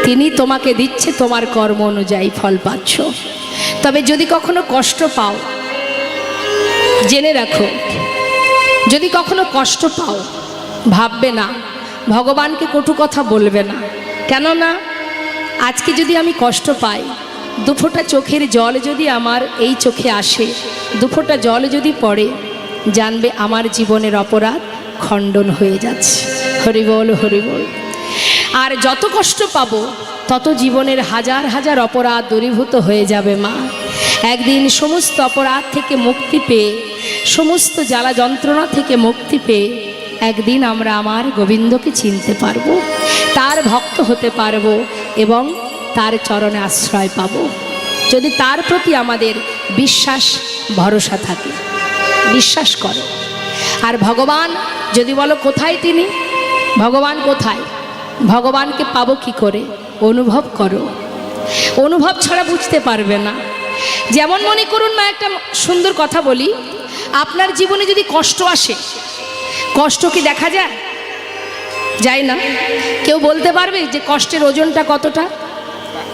তিনি তোমাকে দিচ্ছে, তোমার কর্ম অনুযায়ী ফল পাচ্ছ। তবে যদি কখনো কষ্ট পাও, জেনে রাখো, যদি কখনো কষ্ট পাও ভাববে না, ভগবানকে কটু কথা বলবে না। কেননা আজকে যদি আমি কষ্ট পাই, দুফোঁটা চোখের জল যদি আমার এই চোখে আসে, দুফোঁটা জল যদি পড়ে, জানবে আমার জীবনের অপরাধ খণ্ডন হয়ে যাচ্ছে। হরি বল, হরি বল। আর যত কষ্ট পাবো তত জীবনের হাজার হাজার অপরাধ দূরীভূত হয়ে যাবে মা। একদিন সমস্ত অপরাধ থেকে মুক্তি পেয়ে, সমস্ত জ্বালা যন্ত্রণা থেকে মুক্তি পেয়ে একদিন আমরা আমার গোবিন্দকে চিনতে পারবো, তার ভক্ত হতে পারবো এবং তার চরণে আশ্রয় পাব, যদি তার প্রতি আমাদের বিশ্বাস ভরসা থাকে। বিশ্বাস করো। আর ভগবান যদি বলো কোথায় তিনি, ভগবান কোথায়, ভগবানকে পাবো কি করে? অনুভব করো। অনুভব ছাড়া বুঝতে পারবে না। যেমন মনে করুন না, একটা সুন্দর কথা বলি, আপনার জীবনে যদি কষ্ট আসে, কষ্ট কি দেখা যায়? যায় না। কেউ বলতে পারবে যে কষ্টের ওজনটা কতটা,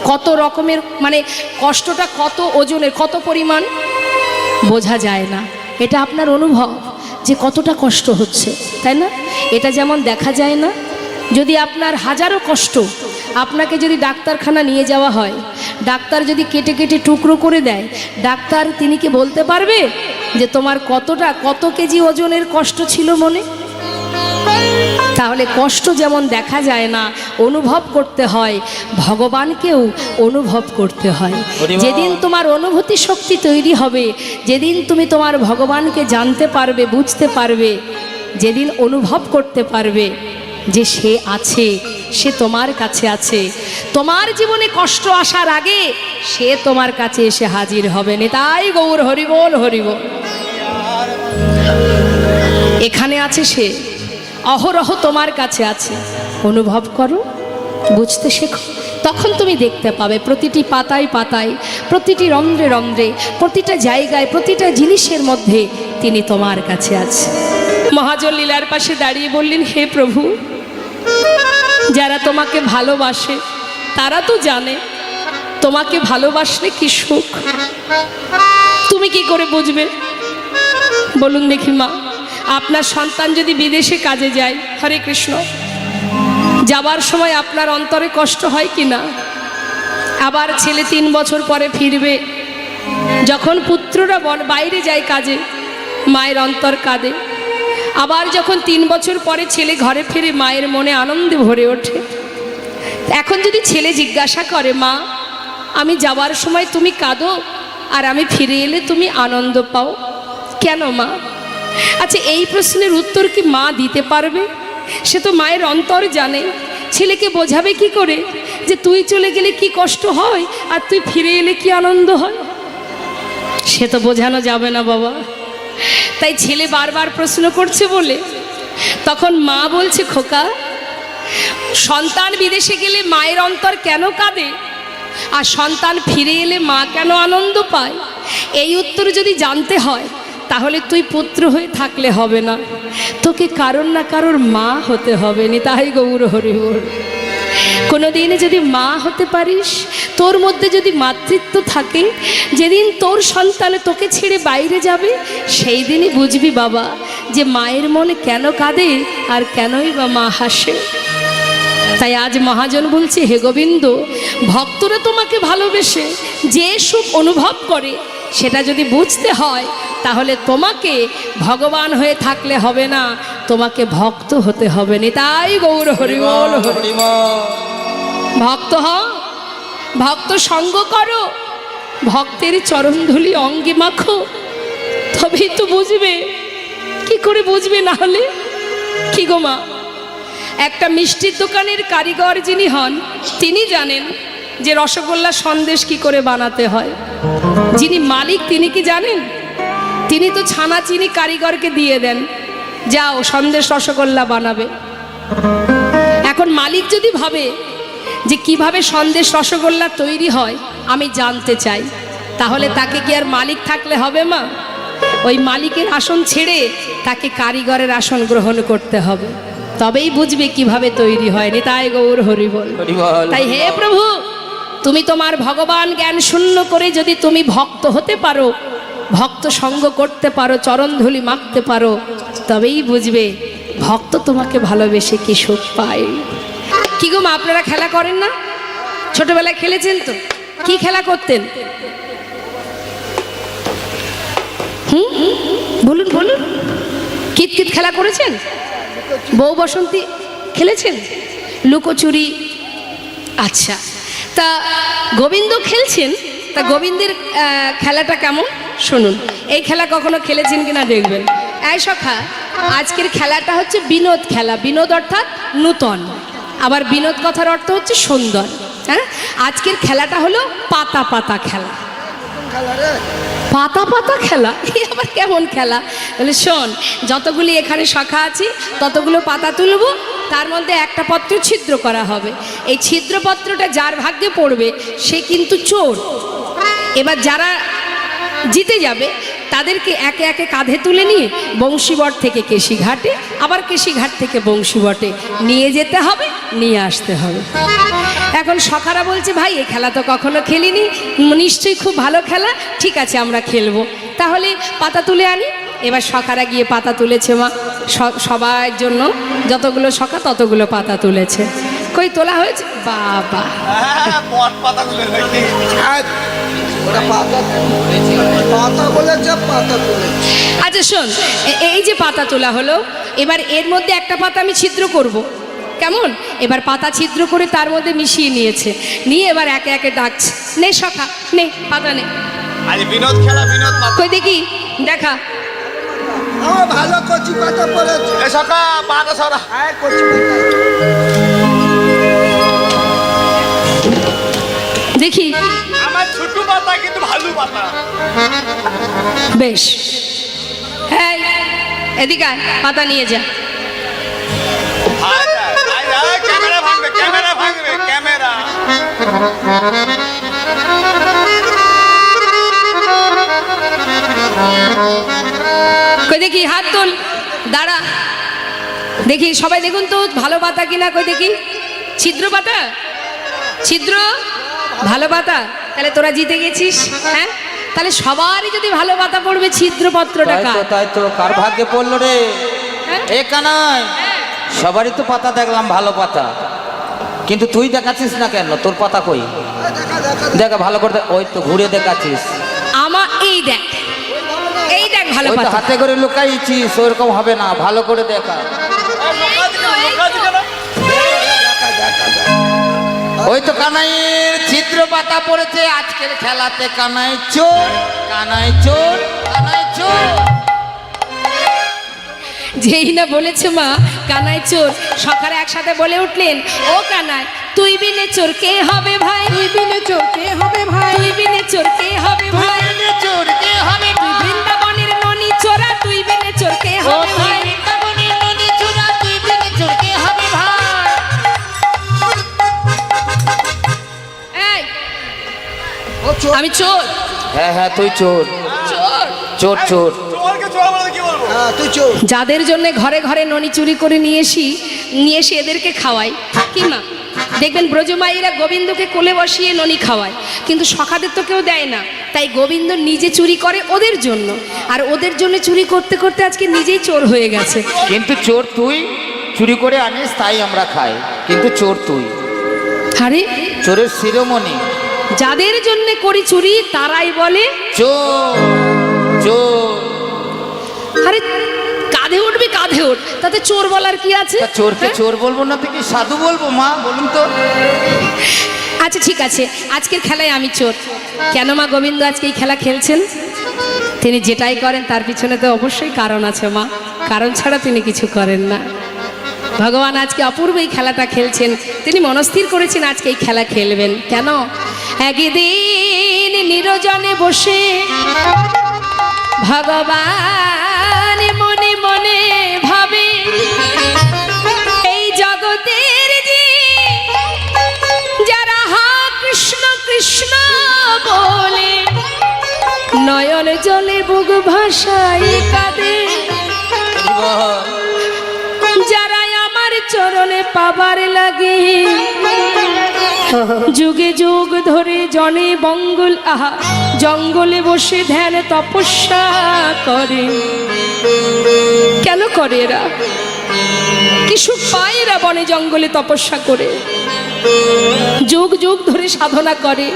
কত রকমের, মানে কষ্টটা কত ওজনের, কত পরিমাণ? বোঝা যায় না। এটা আপনার অনুভব যে কতটা কষ্ট হচ্ছে, তাই না? এটা যেমন দেখা যায় না। যদি আপনার হাজারো কষ্ট, আপনাকে যদি ডাক্তারখানা নিয়ে যাওয়া হয়, ডাক্তার যদি কেটে কেটে টুকরো করে দেয়, ডাক্তার তিনি কি বলতে পারবে যে তোমার কতটা, কত কেজি ওজনের কষ্ট ছিল মনে? তাহলে কষ্ট যেমন দেখা যায় না, অনুভব করতে হয়, ভগবানকেও অনুভব করতে হয়। যেদিন তোমার অনুভূতি শক্তি তৈরি হবে, যেদিন তুমি তোমার ভগবানকে জানতে পারবে, বুঝতে পারবে, যেদিন অনুভব করতে পারবে যে সে আছে, সে তোমার কাছে আছে, তোমার জীবনে কষ্ট আসার আগে সে তোমার কাছে এসে হাজির হবে। নিতাই গৌর হরিবোল, হরিবোল। এখানে আছে সে, অহরহ তোমার কাছে আছে। অনুভব করো, বুঝতে শেখো, তখন তুমি দেখতে পাবে প্রতিটি পাতায় পাতায়, প্রতিটি রন্ধ্রে রন্ধ্রে, প্রতিটা জায়গায়, প্রতিটা জিনিসের মধ্যে তিনি তোমার কাছে আছে। মহাজন লীলার পাশে দাঁড়িয়ে বললেন, হে প্রভু, যারা তোমাকে ভালোবাসে তারা তো জানে তোমাকে ভালোবাসলে কি সুখ, তুমি কি করে বুঝবে? বলুন দেখি মা, আপনার সন্তান যদি বিদেশে কাজে যায়, হরে কৃষ্ণ, যাবার সময় আপনার অন্তরে কষ্ট হয় কি না? আবার ছেলে 3 বছর পরে ফিরবে, যখন পুত্ররা বাইরে যায় কাজে, মায়ের অন্তর কাঁদে। আবার যখন 3 বছর পরে ছেলে ঘরে ফিরে, মায়ের মনে আনন্দে ভরে ওঠে। এখন যদি ছেলে জিজ্ঞাসা করে, মা আমি যাওয়ার সময় তুমি কাঁদো আর আমি ফিরে এলে তুমি আনন্দ পাও, কেন মা? আচ্ছা, এই প্রশ্নের উত্তর কি মা দিতে পারবে? সে তো মায়ের অন্তর জানে। ছেলেকে বোঝাবে কি করে যে তুই চলে গেলে কি কষ্ট হয় আর তুই ফিরে এলে কি আনন্দ হয়? সে তো বোঝানো যাবে না বাবা। তাই ছেলে বারবার প্রশ্ন করছে বলে তখন মা বলছে, খোকা, সন্তান বিদেশে গেলে মায়ের অন্তর কেন কাঁদে আর সন্তান ফিরে এলে মা কেন আনন্দ পায়? এই উত্তর যদি জানতে হয় তাহলে তুই পুত্র হয়ে থাকলে হবে না, তোকে কারোর না কারোর মা হতে হবে। নিতাই গৌর হরিবোল। কোনোদিন যদি মা হতে পারিস, তোর মধ্যে যদি মাতৃত্ব থাকে, যেদিন তোর সন্তান তোকে ছেড়ে বাইরে যাবে, সেই দিনই বুঝবি বাবা যে মায়ের মনে কেন কাঁদে আর কেনই বা মা হাসে। তাই আজ মহাজন বলছে, হে গোবিন্দ, ভক্তরা তোমাকে ভালোবেসে যে সুখ অনুভব করে, সেটা যদি বুঝতে হয় তাহলে তোমাকে ভগবান হয়ে থাকলে হবে না, তোমাকে ভক্ত হতে হবে। নিতাই গৌর হরিবোল, হরিবোল। ভক্ত হও, ভক্ত সঙ্গ করো, ভক্তের চরণধুলি অঙ্গে মাখো, তবেই তো বুঝবে। কি করে বুঝবে না হলে? কি গো মা, একটা মিষ্টির দোকানের কারিগর যিনি হন, তিনি জানেন যে রসগোল্লা সন্দেশ কি করে বানাতে হয়। যিনি মালিক তিনি কি জানেন? তিনি তো ছানা চিনি কারিগরকে দিয়ে দেন, যাও সন্দেশ রসগোল্লা বানাবে। এখন মালিক যদি ভাবে যে কিভাবে সন্দেশ রসগোল্লা তৈরি হয় আমি জানতে চাই, তাহলে তাকে কি আর মালিক থাকলে হবে মা? ওই মালিকের আসন ছেড়ে তাকে কারিগরের আসন গ্রহণ করতে হবে, তবেই বুঝবে কিভাবে তৈরি হয়নি। তাই গৌর হরি বল। তাই হে প্রভু, তুমি তোমার ভগবান জ্ঞান শূন্য করে যদি তুমি ভক্ত হতে পারো, ভক্ত সঙ্গ করতে পারো, চরণধুলি মাখতে পারো, তবেই বুঝবে ভক্ত তোমাকে ভালোবেসে কি সুখ পায়। কি গো মা, আপনারা খেলা করেন না? ছোটবেলায় খেলেছেন তো? কি খেলা করতেন? বলুন বলুন। কিতকিত খেলা করেছেন? বউ বসন্তী খেলেছেন? লুকোচুরি? আচ্ছা, তা গোবিন্দ খেলছেন। তা গোবিন্দের খেলাটা কেমন শুনুন। এই খেলা কখনো খেলেছেন কিনা দেখবেন। এই সখা, আজকের খেলাটা হচ্ছে বিনোদ খেলা। বিনোদ অর্থাৎ নূতন, আবার বিনোদ কথার অর্থ হচ্ছে সুন্দর। হ্যাঁ, আজকের খেলাটা হলো পাতা পাতা খেলা। পাতা পাতা খেলা, এই আবার কেমন খেলা? বলে শোন, যতগুলি এখানে শাখা আছে ততগুলো পাতা তুলব, তার মধ্যে একটা পত্র ছিদ্র করা হবে। এই ছিদ্রপত্রটা যার ভাগ্যে পড়বে সে কিন্তু চোর। এবার যারা জিতে যাবে তাদেরকে একে একে কাঁধে তুলে নিয়ে বংশীবট থেকে কেশিঘাটে, আবার কেশিঘাট থেকে বংশীবটে নিয়ে যেতে হবে, নিয়ে আসতে হবে। এখন সখারা বলছে, ভাই এ খেলা তো কখনো খেলিনি, নিশ্চয়ই খুব ভালো খেলা, ঠিক আছে আমরা খেলবো। তাহলে পাতা তুলে আনি। এবার সখারা গিয়ে পাতা তুলেছে মা, সবার জন্য যতগুলো সখা ততগুলো পাতা তুলেছে। কই তোলা হয়েছে? বাবা, আচ্ছা শোন, এই যে পাতা তোলা হলো, এবার এর মধ্যে একটা পাতা আমি ছিদ্র করব। কেমন? এবার পাতা ছিদ্র করে তার মধ্যে মিশিয়ে নিয়েছে, নিয়ে এবার একে একে ডাকছে, নে সখা নে পাতা নে। বিনোদ খেলা, বিনোদ কই দেখি, দেখা। আমার ভালো কচি পাতা পড়েছে। এ সখা পাতা সরা। হ্যাঁ, কচি পাতা দেখি। আমার ছোট পাতা কিন্তু ভালো পাতা। বেশ, হ্যাঁ এদিকে আয়, পাতা নিয়ে যা। ক্যামেরা ভাঙবে, ক্যামেরা ভাঙবে, ক্যামেরা। কই দেখি, হাত তুল, দাঁড়া দেখি, সবাই দেখুন তো ভালো পাতা কিনা। কই দেখি, ছিদ্র পাতা, ছিদ্র ভালো পাতা। তাহলে তোরা জিতে গেছিস। হ্যাঁ, তাহলে সবারই যদি ভালো পাতা পড়বে, ছিদ্রপত্রটা কার? তাই তো, কার ভাগ্যে পড়লো রে? হ্যাঁ? এ কানাই, সবারই তো পাতা দেখলাম ভালো পাতা, কিন্তু তুই দেখাচ্ছিস না কেন? তোর পাতা কই? দেখা ভালো করে, ওই তো ঘুরে দেখাচ্ছিস। আমার এই দেখ, এই দেখ ভালো ওই তো পাতা। হাতে করে লুকাইছিস, ওরকম হবে না, ভালো করে দেখা। ওই তো কানাইয়ের ছিদ্র পাতা পড়েছে আজকের খেলাতে। কানাই চোর, কানাই চোর, কানাই চোর। যেই না বলেছে মা কানাই চোর, সকালে একসাথে বলে উঠলেন, ও কানাই তুই বিনে চোর কে হবে ভাই? তুই বিনে চোর কে হবে ভাই? তুই বিনে চোর কে হবে ভাই? চোর কে হবে? তুই বৃন্দাবনের ননি চোরা, তুই বিনে চোর কে হবে ভাই? বৃন্দাবনের নদী চোরা, তুই বিনে চোর কে হবে ভাই? এই, আমি চোর। হ্যাঁ হ্যাঁ, তুই চোর, চোর চোর চোর। তোমাকে চোরা বলে কি বলবো? হ্যাঁ, তুই চোর। যাদের জন্য ঘরে ঘরে ননি চুরি করে নিয়ে এসে এদেরকে খাওয়াই, কি মা দেখবেন ব্রজমাইরা গোবিন্দকে কোলে বসিয়ে ননি খাওয়ায়, কিন্তু সখাদের তো কেউ দেয় না। তাই গোবিন্দ নিজে চুরি করে ওদের জন্য, আর ওদের জন্য চুরি করতে করতে আজকে নিজেই চোর হয়ে গেছে। কিন্তু চোর তুই, চুরি করে আনিস তাই আমরা খাই, কিন্তু চোর তুই। আরে চোরের শিরোমণি। যাদের জন্য করি চুরি তারাই বলে চোর, চোর। আরে কাঁধে উঠবি, কাঁধে উঠ, তাতে চোর বলার কি আছে? তা চোরকে হ্যাঁ? চোর বলবো না তো কি সাধু বলবো মা? বলুন তো। আচ্ছা ঠিক আছে, আজকের খেলায় আমি চোর। কেন মা গোবিন্দ আজকে এই খেলা খেলছেন? তিনি যেটাই করেন তার পিছনে তো অবশ্যই কারণ আছে মা, কারণ ছাড়া তিনি কিছু করেন না। ভগবান আজকে অপূর্ব এই খেলাটা খেলছেন, তিনি মনস্থির করেছেন আজকে এই খেলা খেলবেন। কেন? একদিন নিরজনে বসে ভগবান মনে মনে ভাবে, এই জগতের যে যারা হা কৃষ্ণ কৃষ্ণ বলে নয়ন জলে বুক ভাষায় কাঁদে, যারা আমার চরণে পাবার লাগি যুগে যুগ ধরে জনে বঙ্গল আহা জঙ্গলে বসে ধ্যান তপস্যা করে। কেন করে এরা? কি সুখ পায় এরা বনে জঙ্গলে তপস্যা করে? যুগ যুগ ধরে সাধনা করে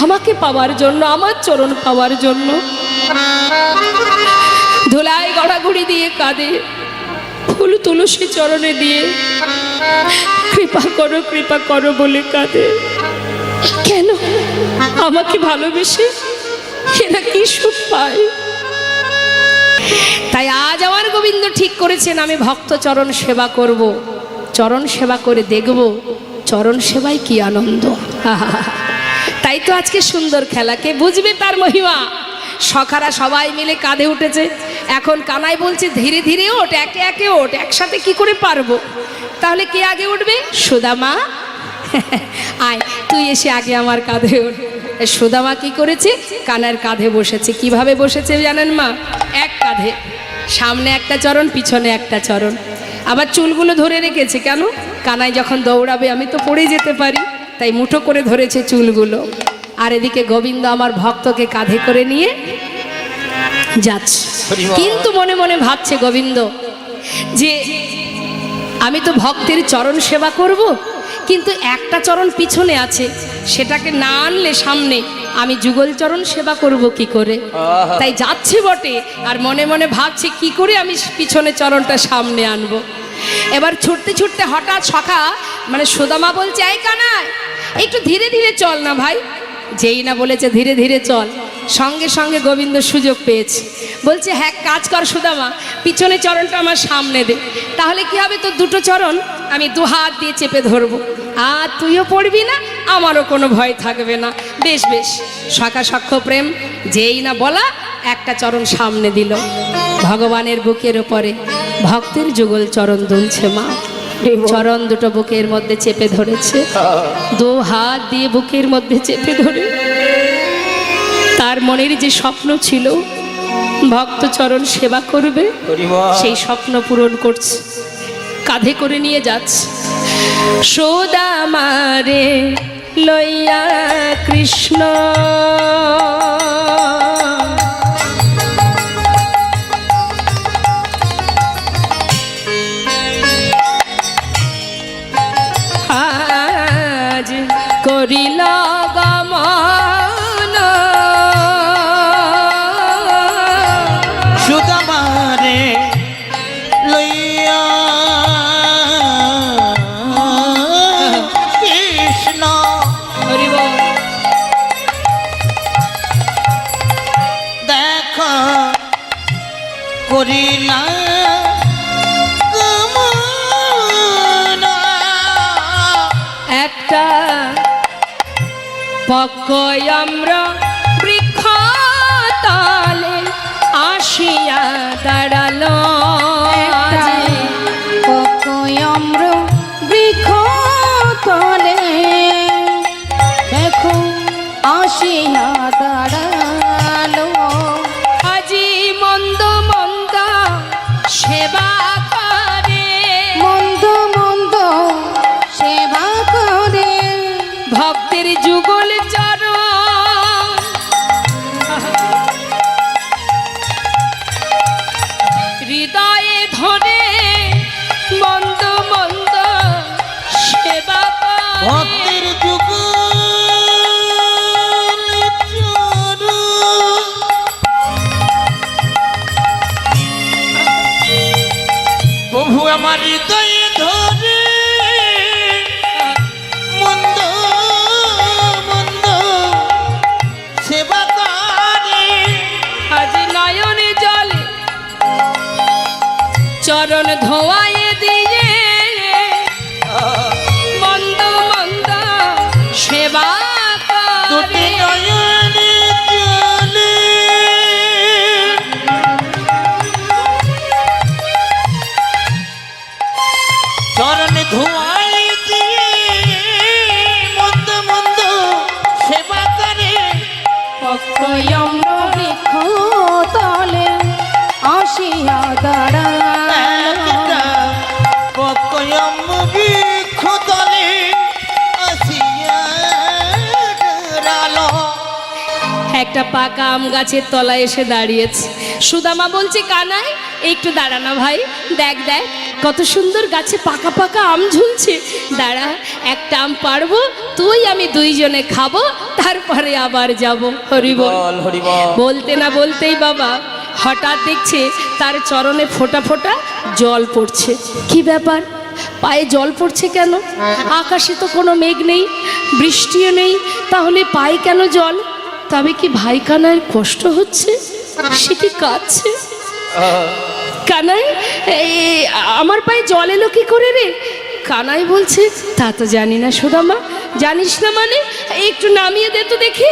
আমাকে পাওয়ার জন্য, আমার চরণ পাওয়ার জন্য। ধুলায় গড়াগড়ি দিয়ে কাঁদে, ফুল তুলসী চরণে দিয়ে কৃপা করো বলে কাঁদে। কেন? আমাকে ভালোবেসে এরা কি সুখ পায়। তাই আজ আমার গোবিন্দ ঠিক করেছেন আমি ভক্ত চরণ সেবা করব, চরণ সেবা করে দেখব চরণ সেবায় কি আনন্দ। তাই তো আজকে সুন্দর খেলা, কে বুঝবে তার মহিমা। সখারা সবাই মিলে কাঁধে উঠেছে। এখন কানাই বলছে ধীরে ধীরে ওঠ, একে একে ওঠ, একসাথে কি করে পারবো? তাহলে কে আগে উঠবে? সুদামা, আয় তুই এসে আগে আমার কাঁধে ওঠ। সুদামা কি করেছে? কানার কাঁধে বসেছে। কিভাবে বসেছে জানেন মা? এক কাঁধে, সামনে একটা চরণ, পিছনে একটা চরণ। আবার চুলগুলো ধরে রেখেছে। কেন? কানাই যখন দৌড়াবে আমি তো পড়ে যেতে পারি, তাই মুঠো করে ধরেছে চুলগুলো। আর এদিকে গোবিন্দ আমার ভক্তকে কাঁধে করে নিয়ে যাচ্ছে। কিন্তু মনে মনে ভাবছে গোবিন্দ যে আমি তো ভক্তের চরণ সেবা করব, কিন্তু একটা চরণ পিছনে আছে, সেটাকে না আনলে সামনে আমি যুগল চরণ সেবা করব কি করে? তাই যাচ্ছে বটে, আর মনে মনে ভাবছে কি করে আমি পিছনে চরণটা সামনে আনবো। এবার ছুটতে ছুটতে হঠাৎ সখা মানে সুদামা বলছে, এই কানাই একটু ধীরে ধীরে চল না ভাই। যেই না বলেছে ধীরে ধীরে চল, সঙ্গে সঙ্গে গোবিন্দ সুযোগ পেয়েছে। বলছে হ্যাঁ কাজ কর সুদামা, পিছনে চরণটা আমার সামনে দে, তাহলে কি হবে তোর দুটো চরণ আমি দু হাত দিয়ে চেপে ধরবো, আর তুইও পড়বি না, আমারও কোনো ভয় থাকবে না। বেশ বেশ। সখা সখ্য প্রেম যেই না বলা একটা চরণ সামনে দিল। ভগবানের বুকের ওপরে ভক্তের যুগল চরণ দুলছে মা। চরণ দুটো বুকের মধ্যে চেপে ধরেছে, দু হাত দিয়ে বুকের মধ্যে চেপে ধরে তার মনের যে স্বপ্ন ছিল ভক্ত চরণ সেবা করবে, সেই স্বপ্ন পূরণ করছে। কাঁধে করে নিয়ে যাচ্ছে। সুদামারে লইয়া কৃষ্ণ আজ করিল গমন। সুদামারে লইয়া কৃষ্ণ দেখা করিলা একটা পক্কয়ম্র বৃক্ষ তলে আসিয়া দাঁড়ালো। পক্কয়ম্র বৃক্ষ তলে দেখো আসিয়া দাঁড়ালো। আজি মন্দ মন্দ সেবা করে, মন্দ মন্দ সেবা করে ভক্তের যুগল চরণ হৃদয়ে ধরে মন্দ মন্দ সেবা করে। ভক্তের প্রভু আমার হৃদয়ে ধরে মন্দ মন্দ সেবা করে। আজ নয়নে জলে চরণ ধোয়ায়ে দিয়ে মন্দ মন্দ সেবা দুটি করে। নয়নে জলে চরণে ধোয়াই দিয়ে মন্দ মন্দ সেবা করে। পক্কয়ম্র বৃক্ষ তলে আসিয়া দাঁড়ালো। পক্কয়ম্র একটা পাকা আম গাছের তলায় এসে দাঁড়িয়েছে। সুদামা বলছে, কানাই একটু দাঁড়া না ভাই, দেখ দেখ কত সুন্দর গাছে পাকা পাকা আম ঝুলছে, দাঁড়া একটা আম পারবো, তুই আমি দুইজনে খাবো, তারপরে আবার যাব। হরি বল। বল হরি বল। বলতে না বলতেই বাবা হঠাৎ দেখছে তার চরণে ফোঁটা ফোঁটা জল পড়ছে। কি ব্যাপার, পায়ে জল পড়ছে কেন? আকাশে তো কোনো মেঘ নেই, বৃষ্টিও নেই, তাহলে পায়ে কেন জল? তবে কি ভাই কানাইয়ের কষ্ট হচ্ছে? সে কি কাঁদছে? কানাই, আমার পায়ে জল এলো কি করে রে? কানাই বলছে, তা তো জানি না সুদামা। জানিস না মানে? একটু নামিয়ে দে তো দেখি।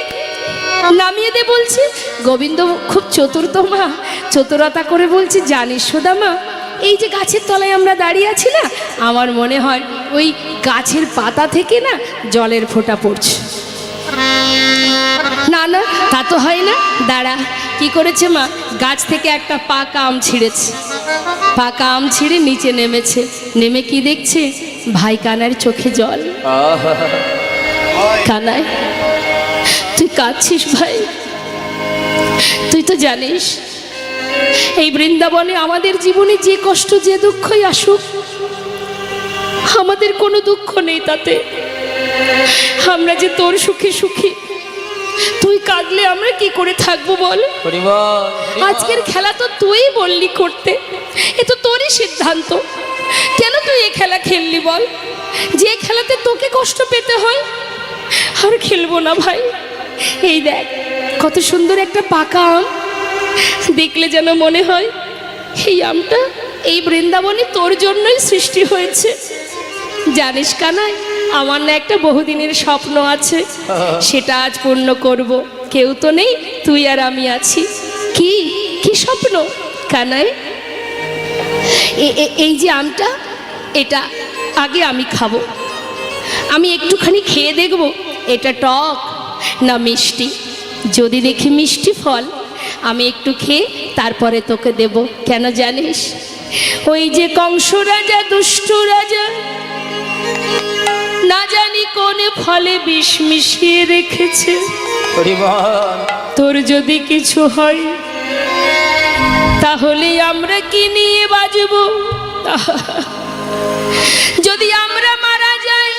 নামিয়ে দে বলছে। গোবিন্দ খুব চতুর তো মা, চতুরতা করে বলছে, জানিস সুদামা, এই যে গাছের তলায় আমরা দাঁড়িয়ে আছি না, আমার মনে হয় ওই গাছের পাতা থেকে না জলের ফোঁটা পড়ছে। না না, তা তো হয় না, দাঁড়া। কি করেছে মা? গাছ থেকে একটা পাকা আম ছিঁড়েছে, পাকা আম ছিঁড়ে নিচে নেমেছে, নেমে কি দেখছে? ভাই কানাইয়ের চোখে জল। কানাই, তুই কাঁদছিস ভাই? তুই তো জানিস এই বৃন্দাবনে আমাদের জীবনে যে কষ্ট যে দুঃখই আসুক, আমাদের কোনো দুঃখ নেই তাতে। আমরা যে তোর সুখে সুখী, তুই কাঁদলে আমরা কি করে থাকবো বল? আজকের খেলা তো তুই বললি করতে, এ তো তোরই সিদ্ধান্ত। কেন তুই এ খেলা খেললি বল? যে খেলাতে তোকে কষ্ট পেতে হয়। আর খেলবো না ভাই। এই দেখ কত সুন্দর একটা পাকা আম, দেখলে যেন মনে হয় এই আমটা এই বৃন্দাবনে তোর জন্যই সৃষ্টি হয়েছে। জানিস কানাই, আমার না একটা বহুদিনের স্বপ্ন আছে, সেটা আজ পূর্ণ করব। কেউ তো নেই, তুই আর আমি আছি। কি কি স্বপ্ন কানাই? এই যে আমটা, এটা আগে আমি খাবো। আমি একটুখানি খেয়ে দেখব এটা টক না মিষ্টি। যদি দেখি মিষ্টি ফল, আমি একটু খেয়ে তারপরে তোকে দেব। কেন জানিস? ওই যে কংস রাজা, দুষ্ট রাজা, না জানি কোন ফলে বিষ মিশিয়ে রেখেছে। তোর যদি কিছু হয় তাহলে আমরা কি নিয়ে বাঁচব? যদি আমরা মারা যাই,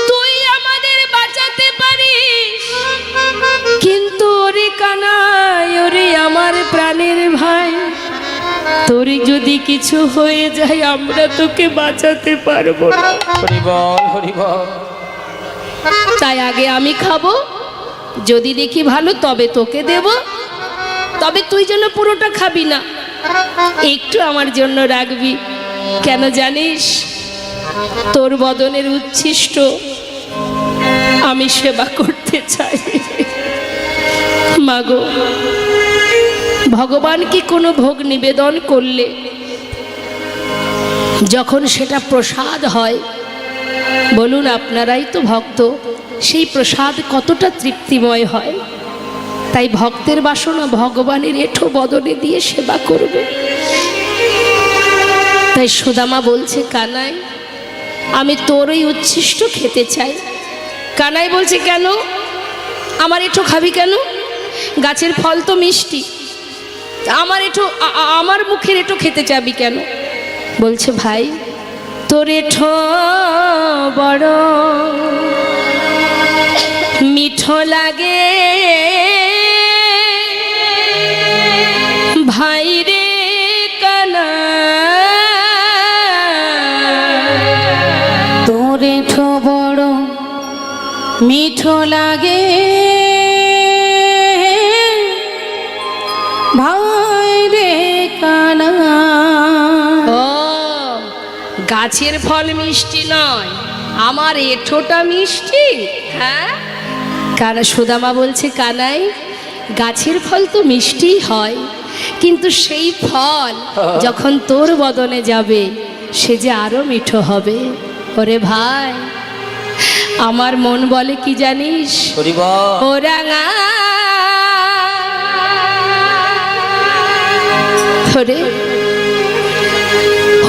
তুই আমাদের বাঁচাতে পারিস, কিন্তু ওরে কানাই, ওরে আমার প্রাণের ভাই, তোর যদি কিছু হয়ে যায় আমরা তোকে বাঁচাতে পারবো না। তাই আগে আমি খাবো, যদি দেখি ভালো তবে তোকে দেব। তবে তুই যেন পুরোটা খাবি না, একটু আমার জন্য রাখবি। কেন জানিস? তোর বদনের উচ্ছিষ্ট আমি সেবা করতে চাই। মাগো, ভগবানকে কোনো ভোগ নিবেদন করলে যখন সেটা প্রসাদ হয়, বলুন আপনারাই তো ভক্ত, সেই প্রসাদ কতটা তৃপ্তিময় হয়। তাই ভক্তের বাসনা ভগবানের এঁঠো বদনে দিয়ে সেবা করবে। তাই সুদামা বলছে, কানাই আমি তোর ওই উচ্ছিষ্ট খেতে চাই। কানাই বলছে, কেন? আমার এঁঠো খাবি কেন? গাছের ফল তো মিষ্টি, আমার এঁঠো, আমার মুখের এঁঠো খেতে চাবি কেন? বলছে, ভাই তোর এঁঠো বড় মিঠো লাগে ভাই রে কানাই, তোর এঁঠো বড় মিঠো লাগে ভাই রে কানাই। ও, গাছের ফল মিষ্টি নয়, আমার এঁঠোটা মিষ্টি। হ্যাঁ, কারণ সুদামা বলছে, কানাই গাছের ফল তো মিষ্টিই হয়, কিন্তু সেই ফল যখন তোর বদনে যাবে সে যে আরো মিঠো হবে। ওরে ভাই, আমার মন বলে কি জানিস? ও রাঙা, ওরে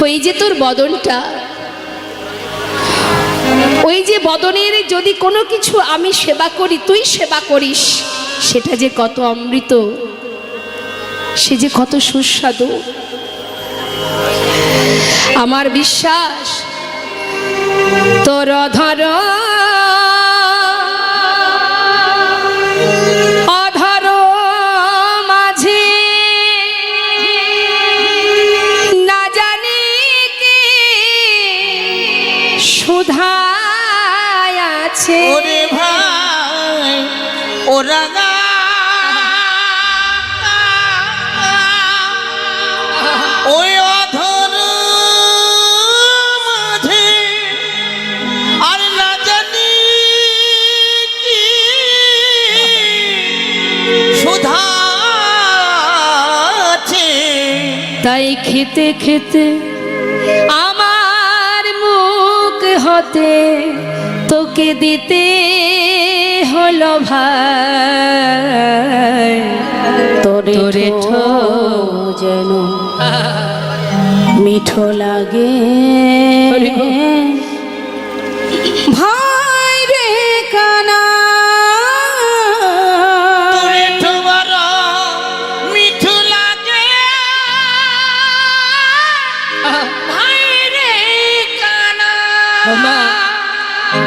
ওই যে তোর বদনটা, ওই যে বদনের যদি কোনো কিছু আমি সেবা করি, তুই সেবা করিস, সেটা যে কত অমৃত, সে যে কত সুস্বাদু। আমার বিশ্বাস তোর অধর অধর মাঝে না জানি কি সুধা আছে। ওরে ভাই ও রাগা ওই অধর মাঝে আর না জানি কি সুধা আছে। তাই খেতে খেতে আমার মুখ হতে তোকে দিতে হলো ভাই। তোরে তোরে ঠো যেন মিঠো লাগে ভাই রে কানা। তোরে ঠোবার মিঠু লাগে ভাই রে কানা। মা,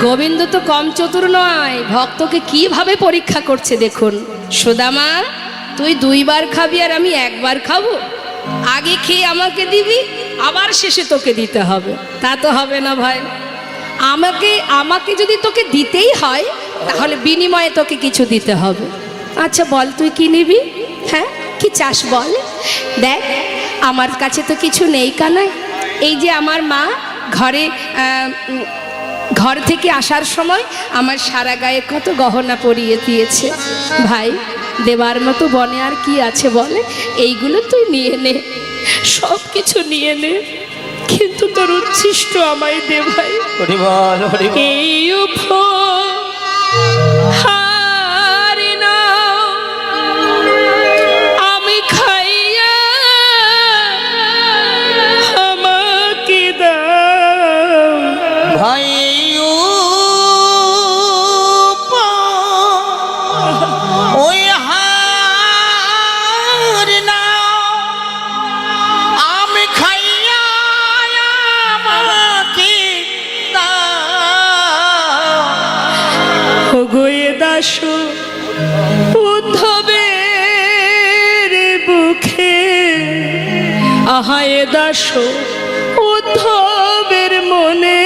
গোবিন্দ তো কম চতুর নয়, ভক্তকে কিভাবে পরীক্ষা করছে দেখুন। সুদামা, তুই 2 বার খাবি আর আমি 1 বার খাবো? আগে খেয়ে আমাকে দিবি, আবার শেষে তোকে দিতে হবে? তা তো হবে না ভাই। আমাকে যদি তোকে দিতেই হয়, তাহলে বিনিময়ে তোকে কিছু দিতে হবে। আচ্ছা বল, তুই কি নিবি? হ্যাঁ, কি চাস বল? দেখ, আমার কাছে তো কিছু নেই কানাই। এই যে আমার মা ঘর থেকে আসার সময় আমার সারা গায়ে কত গহনা পরিয়ে দিয়েছে। ভাই, দেবার মতো বনে আর কি আছে বলে? এইগুলো তুই নিয়ে নে, সব কিছু নিয়ে নে, কিন্তু তোর উচ্ছিষ্ট আমায় দে ভাই। হরি বল হরি বল। এই উপহার নাও আমি খাইয়া আমাকে দাও। ভাই ওই হার নাও আমি খাইয়া আমাকে দাও। গোয়ে দাস উদ্ধবের বুকে, আহায় দাস উদ্ধবের মনে,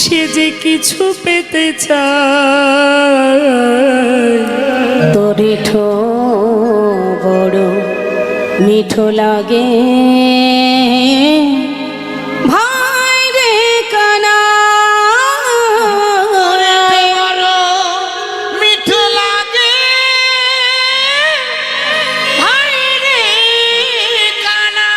সে যে কিছু পেতে চায়। তোরে ঠো বড় মিঠো লাগে ভাই রে কানা। মিঠু লাগে ভাই রে কানা।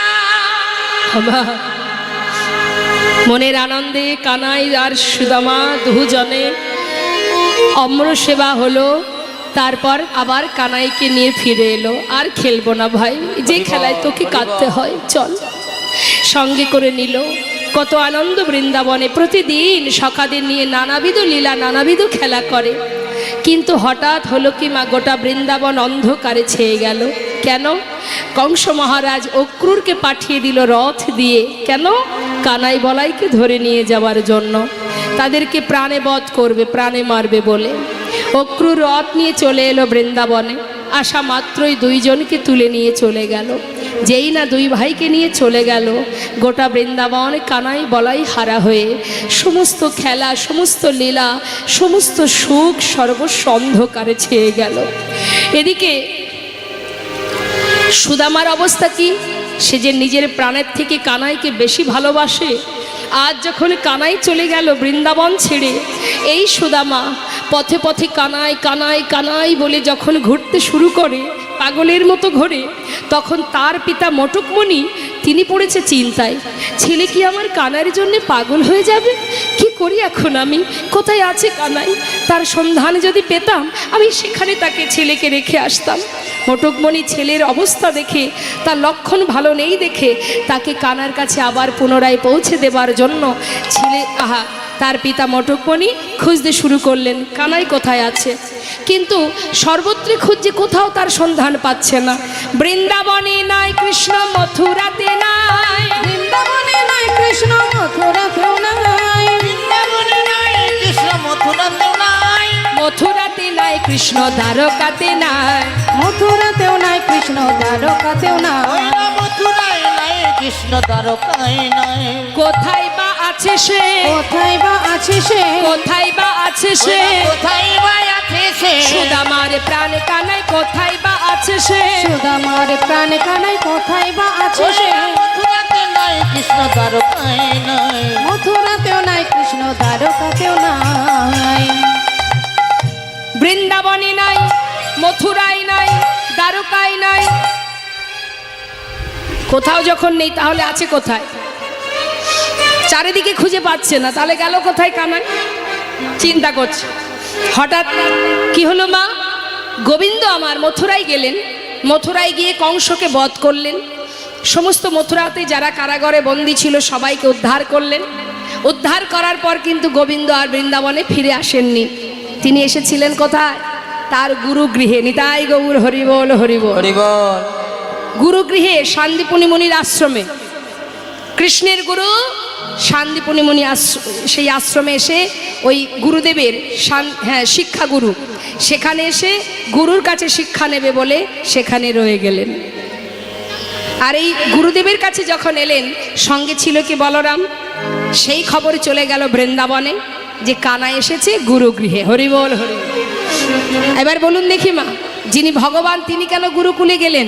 মনের আনন্দে কানাই আর সুদামা দুজনে অম্র সেবা হলো। তারপর আবার কানাইকে নিয়ে ফিরে এলো। আর খেলবো না ভাই, যে খেলায় তোকে কাঁদতে হয়, চল। সঙ্গে করে নিল। কত আনন্দ বৃন্দাবনে, প্রতিদিন সখাদের নিয়ে নানাবিধ লীলা নানাবিধ খেলা করে। কিন্তু হঠাৎ হলো কি মা, গোটা বৃন্দাবন অন্ধকারে ছেয়ে গেল। কেন? কংস মহারাজ অক্রুরকে পাঠিয়ে দিল রথ দিয়ে। কেন? কানাই বলাইকে ধরে নিয়ে যাওয়ার জন্য। তাদেরকে প্রাণে বধ করবে, প্রাণে মারবে বলে অক্রুর রথ নিয়ে চলে এলো বৃন্দাবনে। আসা মাত্রই 2 জনকে তুলে নিয়ে চলে গেল। যেই না 2 ভাইকে নিয়ে চলে গেল, গোটা বৃন্দাবন কানাই বলাই হারা হয়ে, সমস্ত খেলা, সমস্ত লীলা, সমস্ত সুখ সর্বস্ব অন্ধকারে ছেয়ে গেল। এদিকে সুদামার অবস্থা কি? সে যে নিজের প্রাণের থেকে কানাইকে বেশি ভালোবাসে। আজ যখন কানাই চলে গেল বৃন্দাবন ছেড়ে, এই সুদামা পথে পথে কানাই কানাই কানাই বলে যখন ঘুরতে শুরু করে, পাগলের মতো ঘোরে, তখন তার পিতা মটকমণি তিনি পড়েছে চিন্তায়। ছেলে কি আমার কানাইয়ের জন্য পাগল হয়ে যাবে? কি করি এখন আমি? কোথায় আছে কানাই? তার সন্ধান যদি পেতাম, আমি সেখানে তাকে ছেলেকে রেখে আসতাম। মটকমণি ছেলের অবস্থা দেখে, তার লক্ষণ ভালো নেই দেখে, তাকে কানার কাছে আবার পুনরায় পৌঁছে দেবার জন্য তার পিতা মটকমণি খুঁজতে শুরু করলেন কানাই কোথায় আছে, কিন্তু সর্বত্রই খুঁজছে, কোথাও তার সন্ধান পাচ্ছে না। বৃন্দাবনে নাই কৃষ্ণ, মথুরাতে নাই, বৃন্দাবনে নাই কৃষ্ণ, মথুরাতেও নাই, বৃন্দাবনে নাই কৃষ্ণ, মথুরাতেও নাই, মথুরাতে নাই কৃষ্ণ, দ্বারকাতে নাই, মথুরাতেও নাই কৃষ্ণ, দ্বারকাতেও নাই, মথুরায় নাই কৃষ্ণ, দ্বারকায় নাই। কোথায় বা আছে সে, কোথায় বা আছে সে, কোথায় বা আছে সে, কোথায় বা আছে সে, সুদামার প্রাণ কানাই কোথায় বা আছে সে, সুদামার প্রাণ কানাই কোথায় বা আছে সে, মথুরাতে নাই কৃষ্ণ, দ্বারকায় নাই, মথুরাতেও নাই কৃষ্ণ, দ্বারকাতেও নাই। বৃন্দাবনে নাই, মথুরায় নাই, দ্বারকায় নাই, কোথাও যখন নেই তাহলে আছে কোথায়? চারিদিকে খুঁজে পাচ্ছে না, তাহলে গেল কোথায় কানাই? চিন্তা করছে। হঠাৎ কি হলো মা? গোবিন্দ আমার মথুরায় গেলেন, মথুরায় গিয়ে কংসকে বধ করলেন, সমস্ত মথুরাতে যারা কারাগারে বন্দী ছিল সবাইকে উদ্ধার করলেন। উদ্ধার করার পর কিন্তু গোবিন্দ আর বৃন্দাবনে ফিরে আসেননি। তিনি এসেছিলেন কোথায়? তার গুরুগৃহে। নিতাই গৌর হরিবল হরিবল। হরিবল। গুরুগৃহে, শান্তিপুনি মুনির আশ্রমে। কৃষ্ণের গুরু শান্তিপুনি মুনি সেই আশ্রমে এসে ওই গুরুদেবের শিক্ষা গুরু, সেখানে এসে গুরুর কাছে শিক্ষা নেবে বলে সেখানে রয়ে গেলেন। আর এই গুরুদেবের কাছে যখন এলেন, সঙ্গে ছিল কি বলরাম। সেই খবর চলে গেল বৃন্দাবনে যে কানা এসেছে গুরুগৃহে। হরিবল হরিবল। এবার বলুন দেখি মা, যিনি ভগবান তিনি কেন গুরুকুলে গেলেন?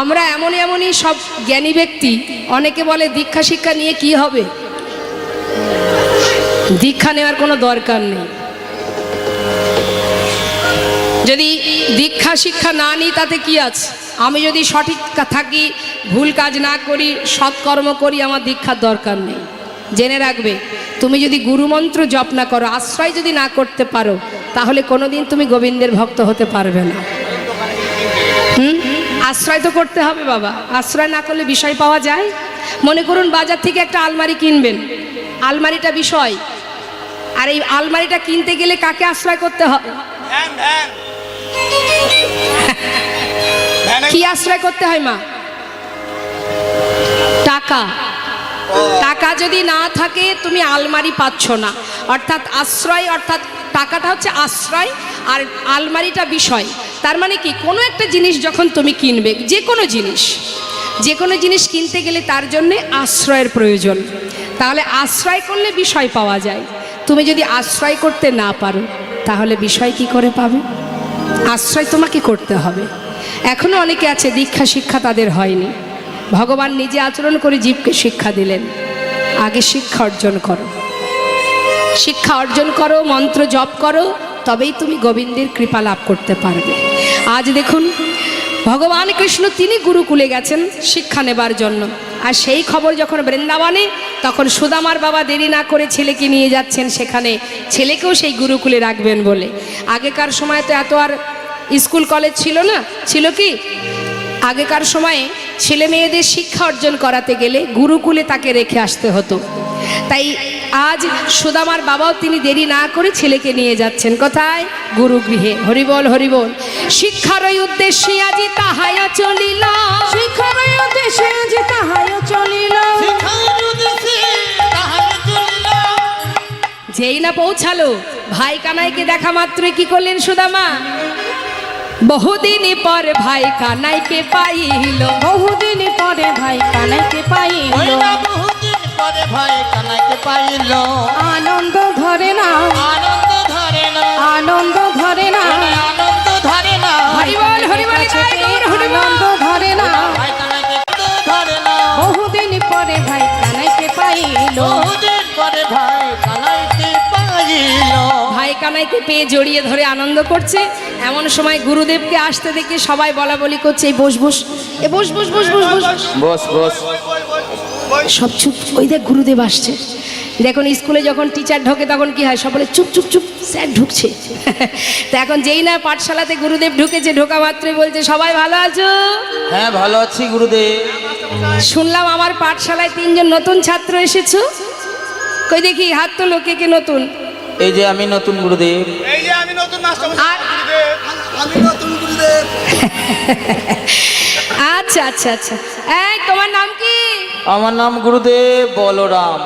আমরা এমনই সব জ্ঞানী ব্যক্তি, অনেকে বলে দীক্ষা শিক্ষা নিয়ে কি হবে? দীক্ষা নেওয়ার কোনো দরকার নেই। যদি দীক্ষা শিক্ষা না নিই তাতে কি আছে? আমি যদি সঠিক থাকি, ভুল কাজ না করি, সৎকর্ম করি, আমার দীক্ষার দরকার নেই। জেনে রাখবে, তুমি যদি গুরুমন্ত্র জপ না করো, আশ্রয় যদি না করতে পারো, তাহলে কোনোদিন তুমি গোবিন্দের ভক্ত হতে পারবে না। আশ্রয় তো করতে হবে বাবা। আশ্রয় না করলে বিষয় পাওয়া যায়? মনে করুন বাজার থেকে একটা আলমারি কিনবেন, আলমারিটা বিষয়, আর এই আলমারিটা কিনতে গেলে কাকে আশ্রয় করতে হবে? ভ্যান ভ্যান ভ্যানে কি আশ্রয় করতে হয় মা? টাকা। টাকা যদি না থাকে তুমি আলমারি পাচ্ছ না। অর্থাৎ আশ্রয়, অর্থাৎ টাকাটা হচ্ছে আশ্রয় আর আলমারিটা বিষয়। তার মানে কি, কোনো একটা জিনিস যখন তুমি কিনবে, যে কোনো জিনিস কিনতে গেলে তার জন্যে আশ্রয়ের প্রয়োজন। তাহলে আশ্রয় করলে বিষয় পাওয়া যায়। তুমি যদি আশ্রয় করতে না পারো, তাহলে বিষয় কি করে পাবে? আশ্রয় তোমাকে করতে হবে। এখনো অনেকে আছে দীক্ষা শিক্ষা তাদের হয়নি। ভগবান নিজে আচরণ করে জীবকে শিক্ষা দিলেন। আগে শিক্ষা অর্জন করো, শিক্ষা অর্জন করো, মন্ত্র জপ করো, তবেই তুমি গোবিন্দের কৃপা লাভ করতে পারবে। আজ দেখুন ভগবান কৃষ্ণ তিনি গুরুকুলে গেছেন শিক্ষা নেবার জন্য। আর সেই খবর যখন বৃন্দাবনে, তখন সুদামার বাবা দেরি না করে ছেলেকে নিয়ে যাচ্ছেন সেখানে, ছেলেকেও সেই গুরুকুলে রাখবেন বলে। আগেকার সময় তো এত আর স্কুল কলেজ ছিল না, ছিল কি? আগেকার সময়ে ছেলে মেয়েদের শিক্ষা অর্জন করাতে গেলে গুরুকুলে তাকে রেখে আসতে হতো। তাই আজ সুদামার বাবাও তিনি দেরি না করে ছেলেকে নিয়ে যাচ্ছেন কোথায়? গুরুগৃহে। হরিবল হরিবল। শিক্ষার উদ্দেশ্যে আজি তাহাই চলিল, শিক্ষার উদ্দেশ্যে আজি তাহাই চলিল, যেই না পৌঁছালো, ভাই কানাইকে দেখা মাত্রই কি করলেন সুদামা? বহুদিন পর ভাই কানাইকে পাইল, বহুদিন পরে ভাই কানাইকে পাইল, বহুদিন পরে ভাই কানাইকে পাইল, আনন্দ ধরে না, আনন্দ ধরে না, আনন্দ ধরে না, আনন্দ ধরে না, হরিবল হরিবল আনন্দ ধরে না, ভাই কানাইকে ধরে না, বহুদিন পরে ভাই কানাইকে পাইল, বহুদিন পরে ভাই কানাইকে পাইল। ভাই কানাইকে পেয়ে জড়িয়ে ধরে আনন্দ করছে। এমন সময় গুরুদেবকে আসতে দেখে সবাই বলা বলি করছে, এই বস বস, এ বস বস বস বস বস, বস বস। সব চুপ। ওই দেখ গুরুদেব আসছে। দেখুন স্কুলে যখন টিচার ঢোকে তখন কি হয়, সকলে চুপ চুপ চুপ, স্যার ঢুকছে। তো এখন যেই না পাঠশালাতে গুরুদেব ঢুকেছে, ঢোকা মাত্রই বলছে সবাই ভালো আছো? হ্যাঁ ভালো আছি গুরুদেব। শুনলাম আমার পাঠশালায় 3 জন নতুন ছাত্র এসেছো, কই দেখি হাত তোলো, কে কে নতুন? এই যে আমি নতুন গুরুদেব। এই যে আমি নতুন মাস্টার আর আমি নতুন গুরুদেব। আচ্ছা আচ্ছা আচ্ছা, এই তোমার নাম কি? আমার নাম গুরুদেব বলরাম।